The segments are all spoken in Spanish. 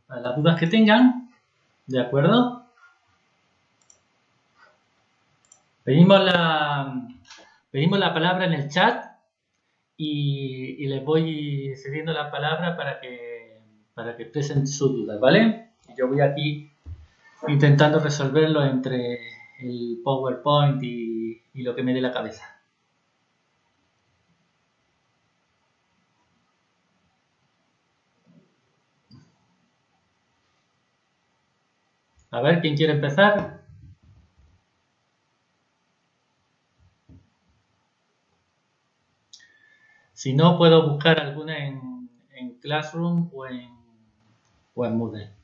para las dudas que tengan, ¿de acuerdo? Pedimos la palabra en el chat y les voy cediendo la palabra para que expresen sus dudas, ¿vale? Yo voy aquí intentando resolverlo entre el PowerPoint y lo que me dé la cabeza. A ver, ¿quién quiere empezar? Si no, puedo buscar alguna en Classroom o en Moodle.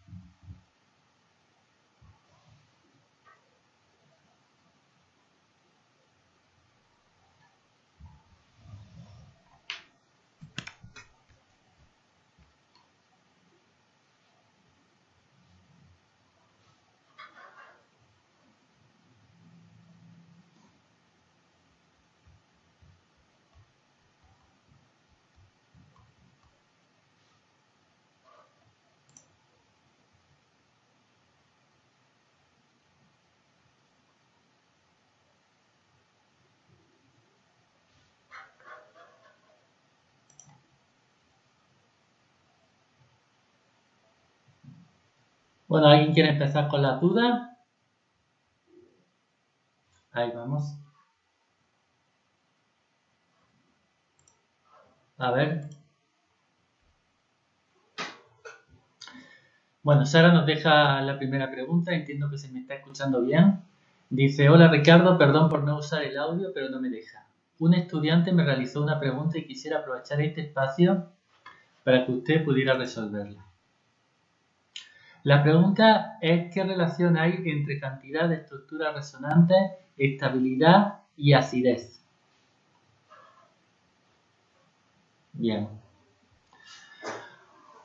Bueno, ¿alguien quiere empezar con la duda? Ahí vamos. A ver. Bueno, Sara nos deja la primera pregunta. Entiendo que se me está escuchando bien. Dice, hola Ricardo, perdón por no usar el audio, pero no me deja. Un estudiante me realizó una pregunta y quisiera aprovechar este espacio para que usted pudiera resolverla. La pregunta es ¿qué relación hay entre cantidad de estructuras resonantes, estabilidad y acidez? Bien.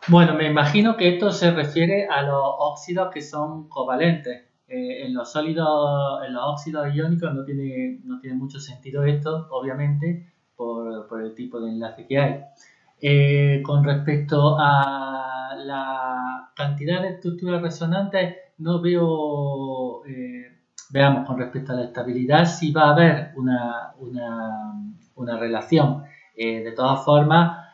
Bueno, me imagino que esto se refiere a los óxidos que son covalentes. En los sólidos, en los óxidos iónicos no tiene mucho sentido esto, obviamente, por el tipo de enlace que hay. Con respecto a la cantidad de estructuras resonantes, no veo, veamos, con respecto a la estabilidad, si va a haber una relación. De todas formas,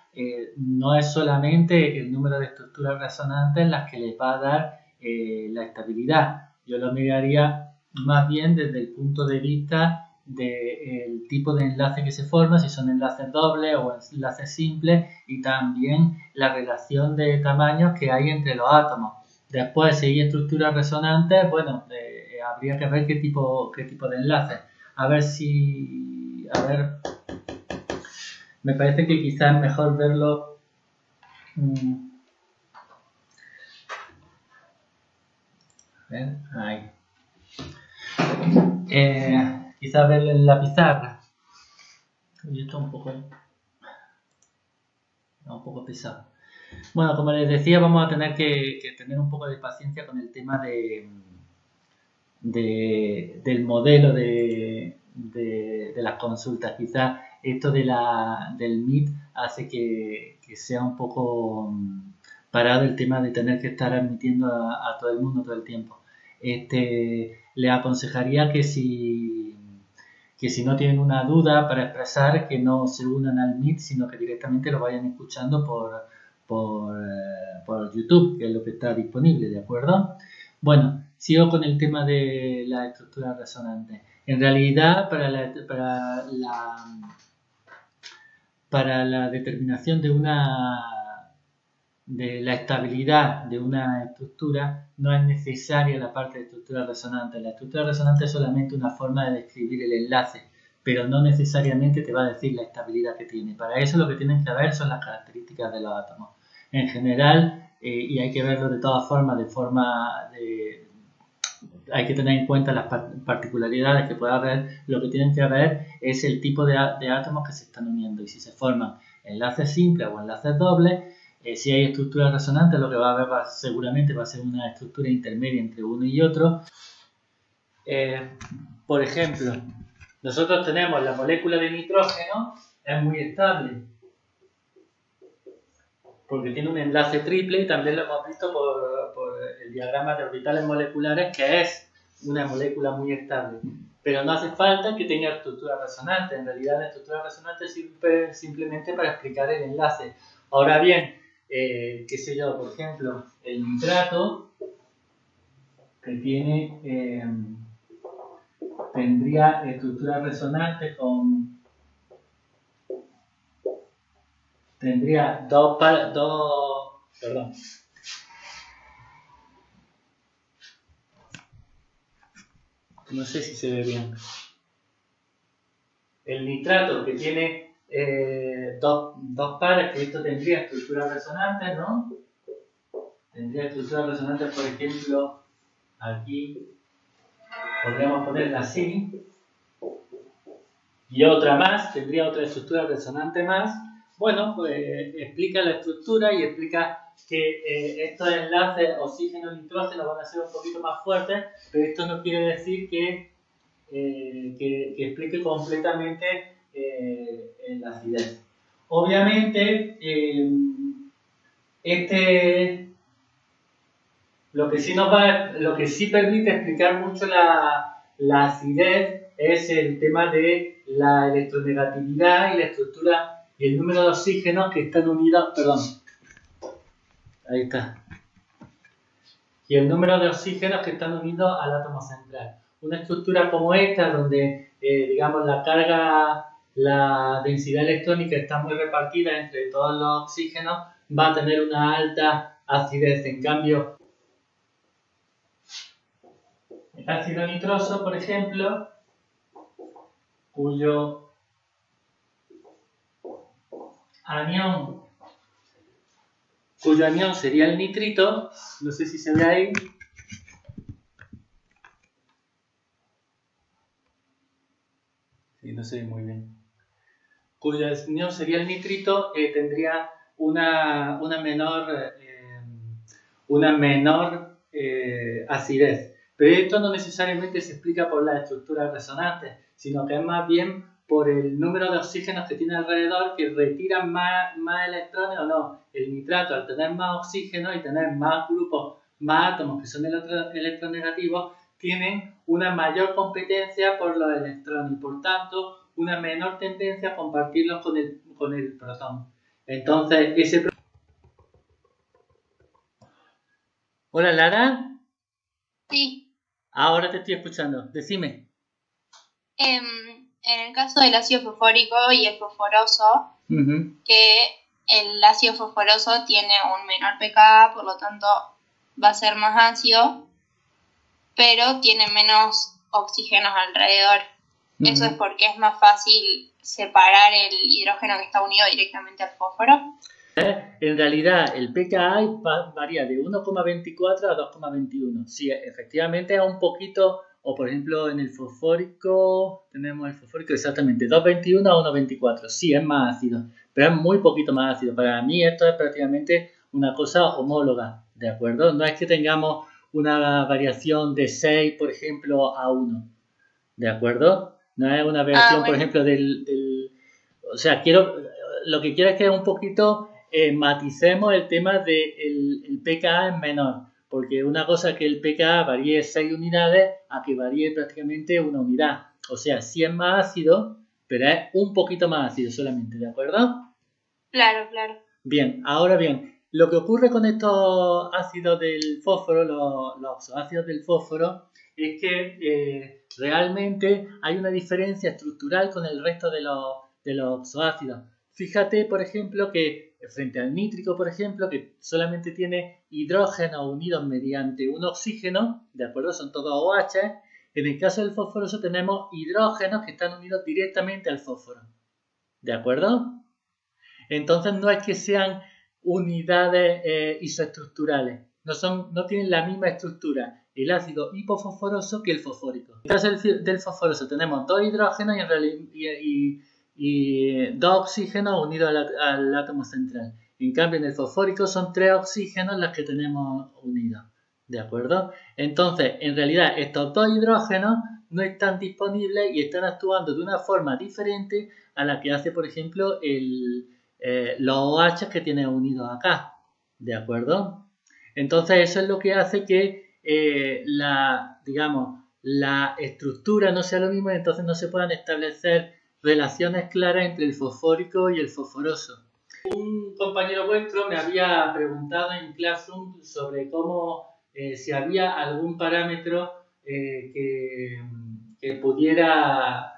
no es solamente el número de estructuras resonantes las que les va a dar la estabilidad. Yo lo miraría más bien desde el punto de vista del tipo de enlace que se forma, si son enlaces dobles o enlaces simples, y también la relación de tamaños que hay entre los átomos. Después, si hay estructuras resonantes, bueno, habría que ver qué tipo de enlace. A ver, me parece que quizás es mejor verlo. A ver, ahí. Quizás verlo en la pizarra. Y esto un poco pesado. Bueno, como les decía, vamos a tener que tener un poco de paciencia con el tema del modelo de las consultas. Quizás esto del Meet hace que sea un poco parado el tema de tener que estar admitiendo a todo el mundo todo el tiempo. Le aconsejaría que si no tienen una duda para expresar, que no se unan al Meet, sino que directamente lo vayan escuchando por YouTube, que es lo que está disponible, ¿de acuerdo? Bueno, sigo con el tema de la estructura resonante. En realidad, para la determinación de la estabilidad de una estructura, no es necesaria la parte de estructura resonante. La estructura resonante es solamente una forma de describir el enlace, pero no necesariamente te va a decir la estabilidad que tiene. Para eso lo que tienen que ver son las características de los átomos. En general, y hay que verlo de todas formas, hay que tener en cuenta las particularidades que puede haber. Lo que tienen que ver es el tipo de átomos que se están uniendo y si se forman enlaces simples o enlaces dobles. Si hay estructuras resonantes, lo que va a haber seguramente va a ser una estructura intermedia entre uno y otro. Por ejemplo, nosotros tenemos la molécula de nitrógeno, es muy estable. porque tiene un enlace triple y también lo hemos visto por el diagrama de orbitales moleculares, que es una molécula muy estable. Pero no hace falta que tenga estructura resonante. En realidad la estructura resonante sirve simplemente para explicar el enlace. Ahora bien, qué sé yo, por ejemplo, el nitrato que tendría estructura resonante tendría perdón. No sé si se ve bien. El nitrato que tiene dos pares, que esto tendría estructuras resonantes, ¿no? Tendría estructuras resonantes, por ejemplo, aquí podríamos ponerla así. Y otra más, tendría otra estructura resonante más. Bueno, pues explica la estructura y explica que estos enlaces oxígeno-nitrógeno van a ser un poquito más fuertes, pero esto no quiere decir que explique completamente la acidez. Obviamente, lo que sí permite explicar mucho la acidez es el tema de la electronegatividad y la estructura y el número de oxígenos que están unidos, perdón, ahí está, y el número de oxígenos que están unidos al átomo central. Una estructura como esta, donde digamos la densidad electrónica está muy repartida entre todos los oxígenos, va a tener una alta acidez. En cambio, el ácido nitroso, por ejemplo, cuyo anión sería el nitrito, no sé si se ve ahí. Sí, no se ve muy bien. Cuyo anión sería el nitrito, tendría una menor acidez. Pero esto no necesariamente se explica por las estructuras resonantes, sino que es más bien por el número de oxígenos que tiene alrededor, que retiran más electrones o no. El nitrato, al tener más oxígeno y tener más grupos, más átomos que son electronegativos, tienen una mayor competencia por los electrones y por tanto una menor tendencia a compartirlos con el protón. Entonces, Hola, Lara. Sí. Ahora te estoy escuchando. Decime. En el caso del ácido fosfórico y el fosforoso, que el ácido fosforoso tiene un menor pKa, por lo tanto va a ser más ácido, pero tiene menos oxígenos alrededor. Eso es porque es más fácil separar el hidrógeno que está unido directamente al fósforo. En realidad, el pKa varía de 1,24 a 2,21. Sí, efectivamente es un poquito, o por ejemplo en el fosfórico, tenemos el fosfórico exactamente 2,21 a 1,24. Sí, es más ácido, pero es muy poquito más ácido. Para mí esto es prácticamente una cosa homóloga, ¿de acuerdo? No es que tengamos una variación de 6, por ejemplo, a 1, ¿de acuerdo? No es una variación, bueno, por ejemplo, o sea, lo que quiero es que un poquito maticemos el tema del pKa es menor, porque una cosa es que el pKa varíe 6 unidades a que varíe prácticamente una unidad. O sea, sí es más ácido, pero es un poquito más ácido solamente, ¿de acuerdo? Claro, claro. Bien, ahora bien, lo que ocurre con estos ácidos del fósforo, los ácidos del fósforo, es que realmente hay una diferencia estructural con el resto de los oxoácidos. Fíjate, por ejemplo, que frente al nítrico, por ejemplo, que solamente tiene hidrógenos unidos mediante un oxígeno, ¿de acuerdo? Son todos OH. En el caso del fosforoso tenemos hidrógenos que están unidos directamente al fósforo, ¿de acuerdo? Entonces no es que sean unidades isoestructurales, no tienen la misma estructura el ácido hipofosforoso que el fosfórico. En el caso del fosforoso tenemos dos hidrógenos y dos oxígenos unidos al átomo central. En cambio en el fosfórico son 3 oxígenos los que tenemos unidos, ¿de acuerdo? Entonces en realidad estos dos hidrógenos no están disponibles y están actuando de una forma diferente a la que hace por ejemplo el los OH que tiene unidos acá, ¿de acuerdo? Entonces eso es lo que hace que digamos, la estructura no sea lo mismo y entonces no se puedan establecer relaciones claras entre el fosfórico y el fosforoso. Un compañero vuestro me había preguntado en Classroom sobre cómo, si había algún parámetro que pudiera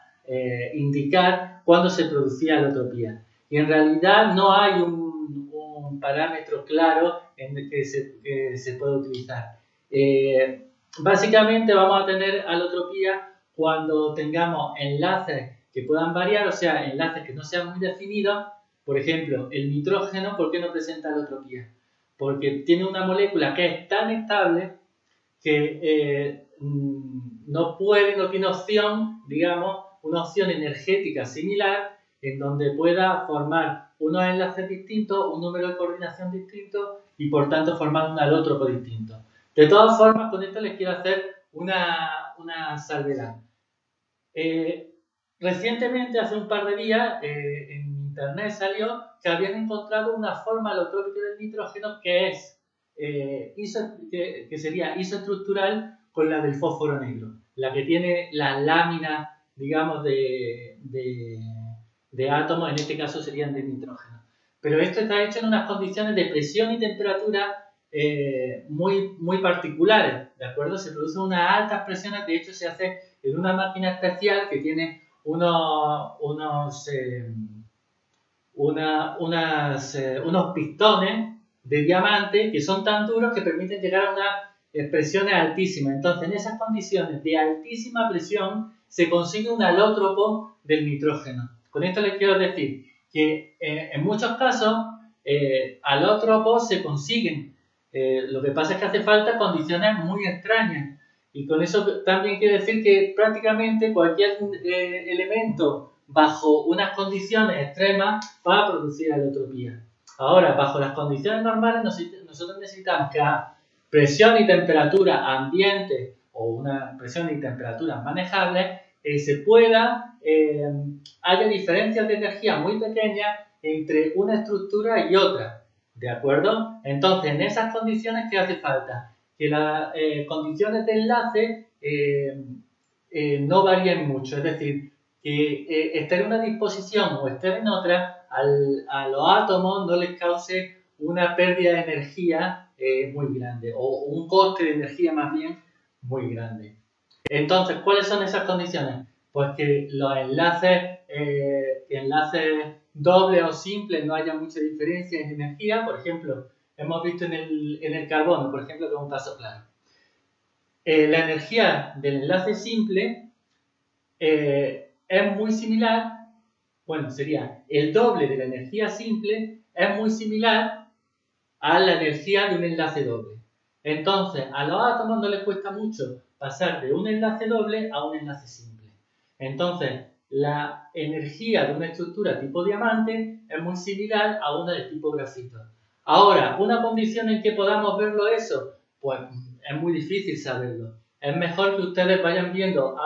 indicar cuándo se producía alotropía. Y en realidad no hay un parámetro claro en el que se puede utilizar. Básicamente vamos a tener alotropía cuando tengamos enlaces que puedan variar, o sea, enlaces que no sean muy definidos. Por ejemplo, el nitrógeno, ¿por qué no presenta alotropía? Porque tiene una molécula que es tan estable que no tiene opción, digamos, una opción energética similar en donde pueda formar unos enlaces distintos, un número de coordinación distinto y por tanto formar un alótropo distinto. De todas formas, con esto les quiero hacer una salvedad. Recientemente, hace un par de días, en internet salió que habían encontrado una forma alotrópica del nitrógeno que es que sería isoestructural con la del fósforo negro, la que tiene la lámina, digamos, de átomos, en este caso serían de nitrógeno. Pero esto está hecho en unas condiciones de presión y temperatura muy particulares, ¿de acuerdo? Se producen unas altas presiones, de hecho se hace en una máquina especial que tiene unos pistones de diamante que son tan duros que permiten llegar a unas presiones altísimas. Entonces, en esas condiciones de altísima presión se consigue un alótropo del nitrógeno. Con esto les quiero decir que en muchos casos alótropos se consiguen. Lo que pasa es que hace falta condiciones muy extrañas. Y con eso también quiere decir que prácticamente cualquier elemento bajo unas condiciones extremas va a producir alotropía. Ahora, bajo las condiciones normales, nosotros necesitamos que a presión y temperatura ambiente o una presión y temperatura manejables haya diferencias de energía muy pequeñas entre una estructura y otra. ¿De acuerdo? Entonces, en esas condiciones, ¿qué hace falta? Que las condiciones de enlace no varíen mucho, es decir, que estar en una disposición o estar en otra, a los átomos no les cause una pérdida de energía muy grande o un coste de energía más bien muy grande. Entonces, ¿cuáles son esas condiciones? Pues que los enlaces dobles o simples no haya mucha diferencia en energía. Por ejemplo, hemos visto en el carbono, por ejemplo, que es un caso claro. La energía del enlace simple es muy similar, bueno, sería el doble de la energía simple, es muy similar a la energía de un enlace doble. Entonces, a los átomos no les cuesta mucho pasar de un enlace doble a un enlace simple. Entonces, la energía de una estructura tipo diamante es muy similar a una de tipo grafito. Ahora, una condición en que podamos verlo eso, pues es muy difícil saberlo. Es mejor que ustedes vayan viendo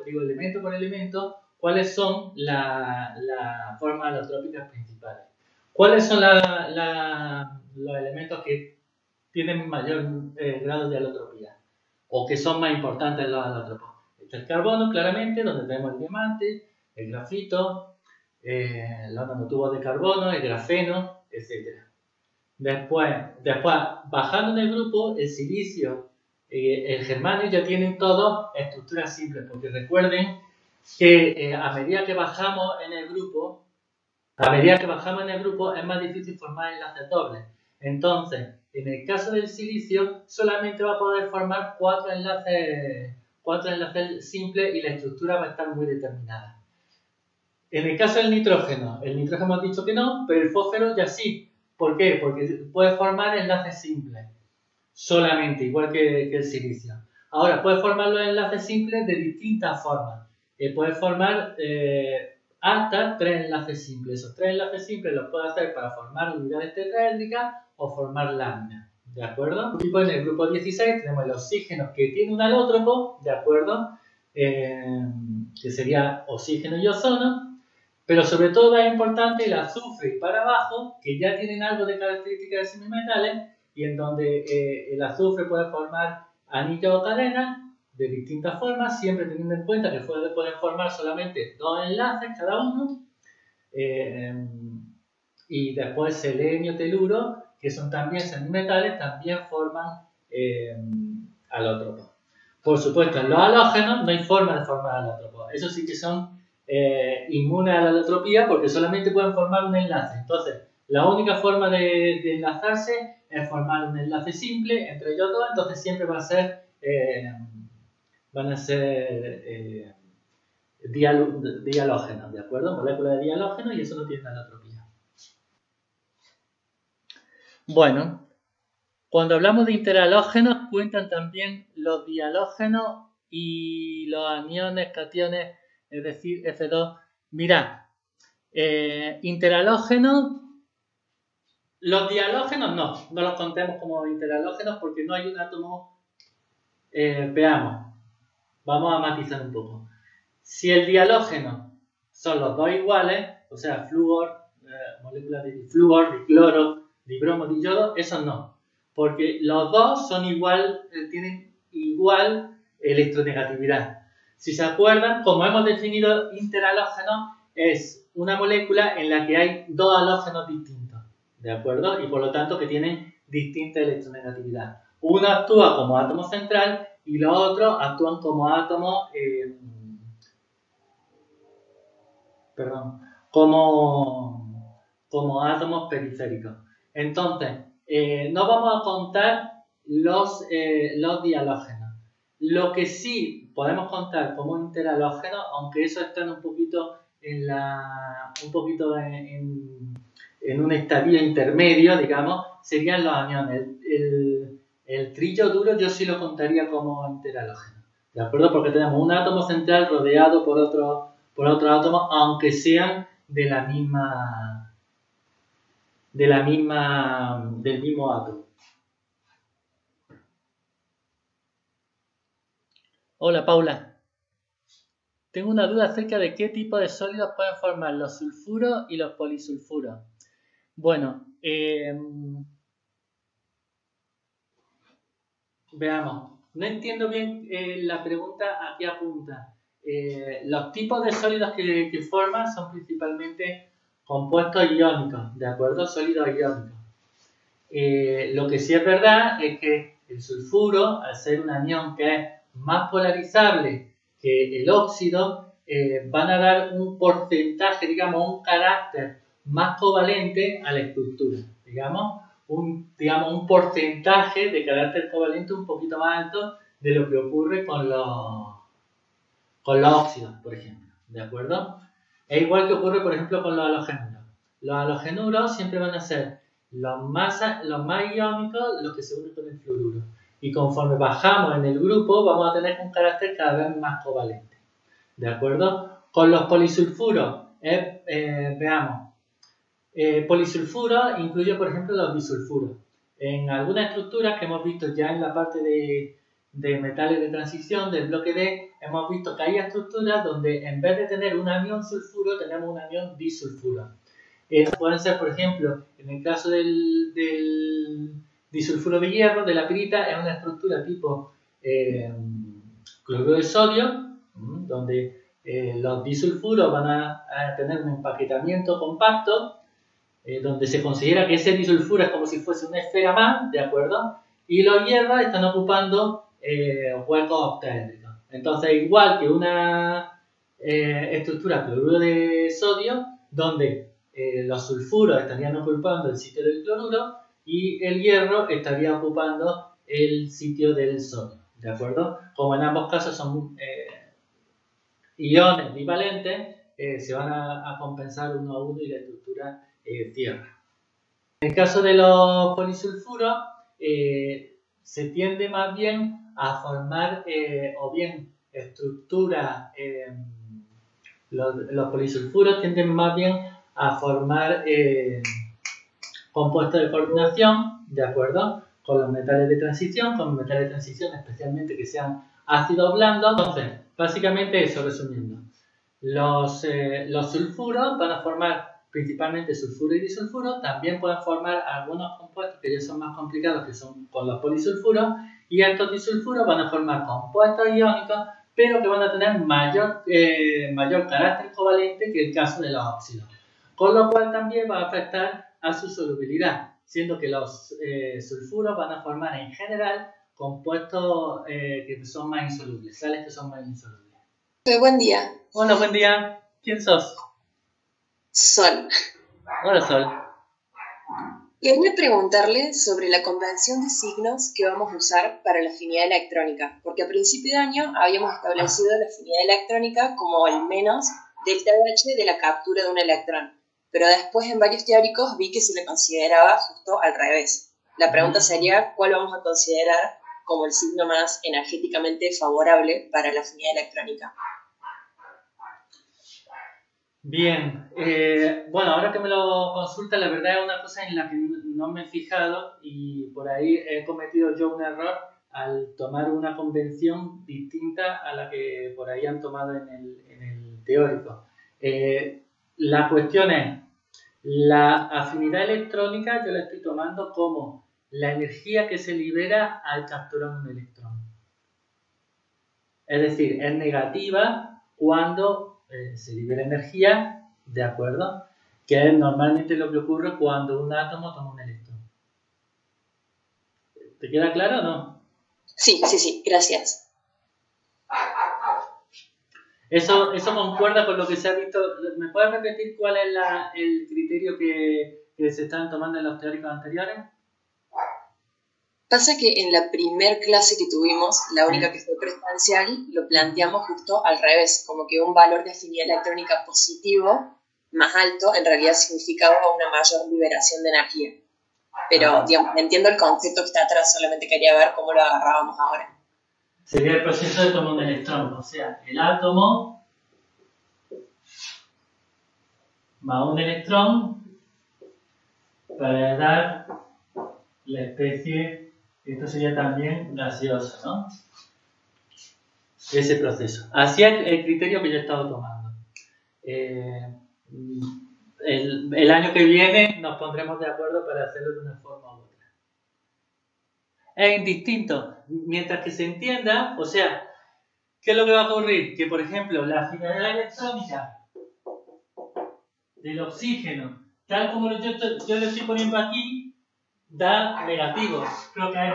elemento por elemento, cuáles son las formas alotrópicas principales. ¿Cuáles son los elementos que tienen mayor grado de alotropía o que son más importantes los alótropos? Está el carbono, claramente, donde tenemos el diamante, el grafito, los nanotubos de carbono, el grafeno, etc. Después, bajando en el grupo, el silicio, el germanio ya tienen todos estructuras simples, porque recuerden que a medida que bajamos en el grupo es más difícil formar enlaces dobles. Entonces, en el caso del silicio, solamente va a poder formar 4 enlaces simples y la estructura va a estar muy determinada. En el caso del nitrógeno hemos dicho que no, pero el fósforo ya sí. ¿Por qué? Porque puede formar enlaces simples, solamente, igual que el silicio. Ahora, puede formar los enlaces simples de distintas formas. Puede formar hasta 3 enlaces simples. Esos 3 enlaces simples los puede hacer para formar unidades tetraédricas o formar láminas. ¿De acuerdo? En el grupo 16 tenemos el oxígeno que tiene un alótropo, ¿de acuerdo? Que sería oxígeno y ozono. Pero sobre todo es importante el azufre y para abajo, que ya tienen algo de características de semimetales, y en donde el azufre puede formar anillos o cadenas de distintas formas, siempre teniendo en cuenta que pueden formar solamente 2 enlaces cada uno, y después selenio, teluro, que son también semimetales, también forman alótropos. Por supuesto, en los halógenos no hay forma de formar alótropos. Esos sí que son inmunes a la alotropía porque solamente pueden formar un enlace. Entonces, la única forma de enlazarse es formar un enlace simple entre ellos dos. Entonces, siempre van a ser dihalógenos, ¿de acuerdo? Moléculas de dihalógeno y eso no tiene alotropía. Bueno, cuando hablamos de interhalógenos, cuentan también los dihalógenos y los aniones, cationes, es decir, F2. Mirad, interhalógenos, los dihalógenos no los contemos como interhalógenos porque no hay un átomo. Veamos, vamos a matizar un poco. Si el dihalógeno son los dos iguales, o sea, flúor, moléculas de flúor, dicloro, dibromo, diyodo, esos no. Porque los dos son tienen igual electronegatividad. Si se acuerdan, como hemos definido interhalógeno, es una molécula en la que hay dos halógenos distintos, ¿de acuerdo? Y por lo tanto que tienen distinta electronegatividad. Uno actúa como átomo central y los otros actúan como átomos, como átomos periféricos. Entonces, no vamos a contar los dihalógenos. Lo que sí podemos contar como interhalógenos, aunque eso está un poquito en un estadio intermedio, digamos, serían los aniones. El trillo duro yo sí lo contaría como interhalógeno, ¿de acuerdo? Porque tenemos un átomo central rodeado por otros átomos, aunque sean del mismo átomo. Hola, Paula. Tengo una duda acerca de qué tipo de sólidos pueden formar los sulfuros y los polisulfuros. Bueno, veamos. No entiendo bien la pregunta a qué apunta. Los tipos de sólidos que forman son principalmente compuestos iónicos, ¿de acuerdo? Sólidos iónicos. Lo que sí es verdad es que el sulfuro, al ser un anión que es más polarizable que el óxido, van a dar un porcentaje, digamos, un carácter más covalente a la estructura, digamos un porcentaje de carácter covalente un poquito más alto de lo que ocurre con los óxidos, por ejemplo, ¿de acuerdo? Es igual que ocurre, por ejemplo, con los halogenuros. Los halogenuros siempre van a ser los más iónicos, los que se unen con el fluoruro. Y conforme bajamos en el grupo, vamos a tener un carácter cada vez más covalente, ¿de acuerdo? Con los polisulfuros, veamos, polisulfuro incluye, por ejemplo, los disulfuros. En algunas estructuras que hemos visto ya en la parte de metales de transición del bloque D, hemos visto que hay estructuras donde en vez de tener un anión sulfuro, tenemos un anión disulfuro. Pueden ser, por ejemplo, en el caso del disulfuro de hierro, de la pirita, es una estructura tipo cloruro de sodio, donde los disulfuros van a tener un empaquetamiento compacto, donde se considera que ese disulfuro es como si fuese una esfera más, ¿de acuerdo? Y los hierros están ocupando huecos octaédricos. Entonces, igual que una estructura cloruro de sodio, donde los sulfuros estarían ocupando el sitio del cloruro y el hierro estaría ocupando el sitio del sodio, ¿de acuerdo? Como en ambos casos son iones bivalentes, se van a compensar uno a uno y la estructura cierra. En el caso de los polisulfuros, se tiende más bien a formar o bien estructuras, los polisulfuros tienden más bien a formar compuestos de coordinación, ¿de acuerdo? Con los metales de transición, especialmente que sean ácidos blandos. Entonces, básicamente eso, resumiendo. Los sulfuros van a formar principalmente sulfuro y disulfuro, también pueden formar algunos compuestos que ya son más complicados, que son con los polisulfuros, y estos disulfuros van a formar compuestos iónicos, pero que van a tener mayor carácter covalente que el caso de los óxidos, con lo cual también va a afectar a su solubilidad, siendo que los sulfuros van a formar en general compuestos que son más insolubles, sales que son más insolubles. Buen día. Hola, buen día. ¿Quién sos? Sol. Hola, Sol. Quería preguntarle sobre la convención de signos que vamos a usar para la afinidad electrónica, porque a principio de año habíamos establecido la afinidad electrónica como el menos delta H de la captura de un electrón, pero después en varios teóricos vi que se le consideraba justo al revés. La pregunta sería, ¿cuál vamos a considerar como el signo más energéticamente favorable para la afinidad electrónica? Bien, bueno, ahora que me lo consulta, la verdad es una cosa en la que no me he fijado y por ahí he cometido yo un error al tomar una convención distinta a la que por ahí han tomado en el teórico. La cuestión es, la afinidad electrónica yo la estoy tomando como la energía que se libera al capturar un electrón. Es decir, es negativa cuando se libera energía, ¿de acuerdo? Que es normalmente lo que ocurre cuando un átomo toma un electrón. ¿Te queda claro o no? Sí, gracias. Eso concuerda con lo que se ha visto. ¿Me puedes repetir cuál es el criterio que se están tomando en los teóricos anteriores? Pasa que en la primer clase que tuvimos, la única que fue presencial, lo planteamos justo al revés, como que un valor de afinidad electrónica positivo más alto en realidad significaba una mayor liberación de energía. Pero, digamos, entiendo el concepto que está atrás, solamente quería ver cómo lo agarrábamos ahora. Sería el proceso de tomar un electrón, o sea, el átomo más un electrón para dar la especie. Esto sería también gaseoso, ¿no? Ese proceso. Así es el criterio que yo he estado tomando. El año que viene nos pondremos de acuerdo para hacerlo de una forma u otra. Es indistinto. Mientras que se entienda, o sea, ¿qué es lo que va a ocurrir? Que, por ejemplo, la afinidad electrónica del oxígeno, tal como yo lo estoy poniendo aquí, da negativo, creo que es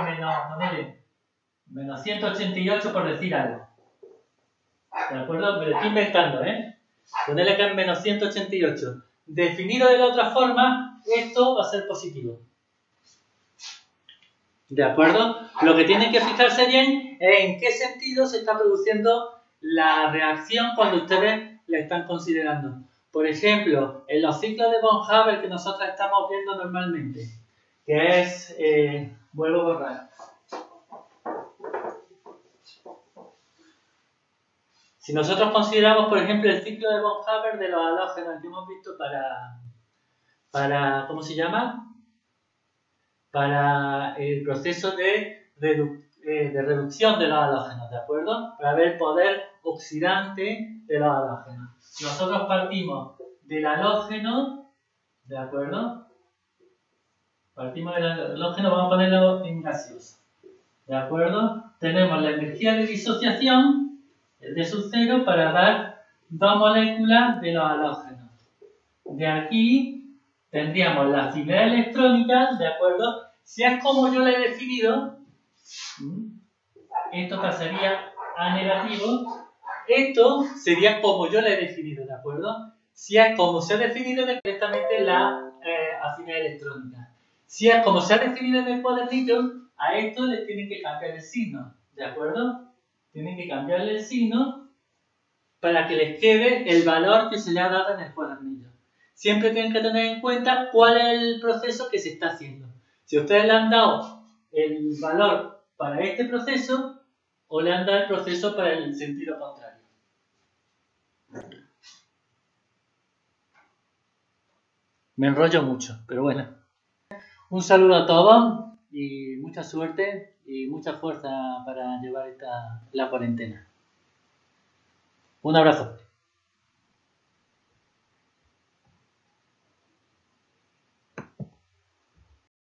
menos 188 por decir algo. ¿De acuerdo? Me lo estoy inventando, Ponerle acá en menos 188. Definido de la otra forma, esto va a ser positivo. ¿De acuerdo? Lo que tienen que fijarse bien es en qué sentido se está produciendo la reacción cuando ustedes la están considerando. Por ejemplo, en los ciclos de von Haber que nosotros estamos viendo normalmente, que es, vuelvo a borrar. Si nosotros consideramos, por ejemplo, el ciclo de von Haber de los halógenos que hemos visto para ¿cómo se llama? Para el proceso de reducción de los halógenos, ¿de acuerdo? Para ver el poder oxidante de los halógenos. Nosotros partimos del halógeno, ¿de acuerdo? Partimos del halógeno, vamos a ponerlo en gaseoso. ¿De acuerdo? Tenemos la energía de disociación de su cero para dar dos moléculas de los halógenos. De aquí tendríamos la afinidad electrónica, ¿de acuerdo? Si es como yo la he definido, esto pasaría a negativo. Esto sería como yo la he definido, ¿de acuerdo? Si es como se ha definido directamente la afinidad electrónica. Si es como se ha definido en el cuadernito, a esto le tienen que cambiar el signo, ¿de acuerdo? Tienen que cambiarle el signo para que les quede el valor que se le ha dado en el cuadernillo. Siempre tienen que tener en cuenta cuál es el proceso que se está haciendo. Si ustedes le han dado el valor para este proceso o le han dado el proceso para el sentido contrario. Me enrollo mucho, pero bueno. Un saludo a todos y mucha suerte y mucha fuerza para llevar la cuarentena. Un abrazo.